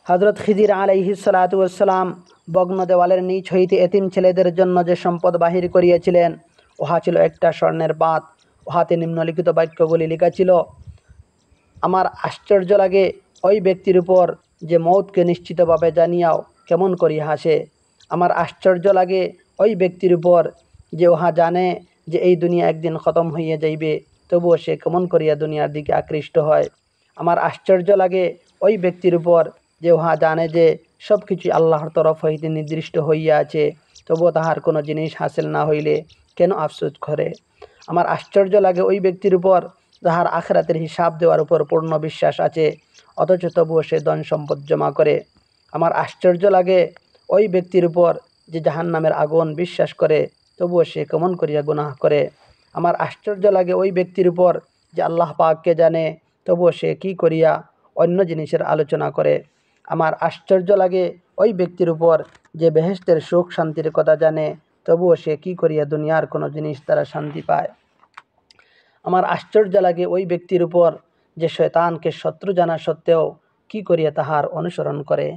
হযরত খিজির আলাইহিস সালাতু ওয়াস সালাম বগ্ন দেওয়ালের নিচ হইতে এতিম ছেলেদের জন্য যে সম্পদ বাহির করিয়াছিলেন, উহা ছিল একটা স্বর্ণের পাত। উহাতে নিম্নলিখিত বাক্যগুলি লেখা ছিল: আমার আশ্চর্য লাগে ওই ব্যক্তির উপর যে মৌতকে নিশ্চিতভাবে জানিয়াও কেমন করিয়া হাসে। আমার আশ্চর্য লাগে ওই ব্যক্তির উপর যে উহা জানে যে এই দুনিয়া একদিন খতম হইয়া যাইবে, তবুও সে কেমন করিয়া দুনিয়ার দিকে আকৃষ্ট হয়। আমার আশ্চর্য লাগে ওই ব্যক্তির উপর যে উহা জানে যে সব কিছুই আল্লাহর তরফ হইতে নির্দিষ্ট হইয়া আছে, তবুও তাহার কোনো জিনিস হাসিল না হইলে কেন আফসোস করে। আমার আশ্চর্য লাগে ওই ব্যক্তির উপর যাহার আখিরাতের হিসাব দেওয়ার উপর পূর্ণ বিশ্বাস আছে, অথচ তবুও সে ধন সম্পদ জমা করে। আমার আশ্চর্য লাগে ওই ব্যক্তির উপর যে জাহান্নামের আগুন বিশ্বাস করে, তবুও সে কেমন করিয়া গুনাহ করে। আমার আশ্চর্য লাগে ওই ব্যক্তির উপর যে আল্লাহ পাককে জানে, তবুও সে কি করিয়া অন্য জিনিসের আলোচনা করে। আমার আশ্চর্য লাগে ওই ব্যক্তির উপর যে বেহেশতের সুখ শান্তির কথা জানে, তবুও সে কি করিয়া দুনিয়ার কোনো জিনিস দ্বারা শান্তি পায়। আমার আশ্চর্য লাগে ওই ব্যক্তির উপর যে শয়তানকে শত্রু জানা সত্ত্বেও কি করিয়া তাহার অনুসরণ করে।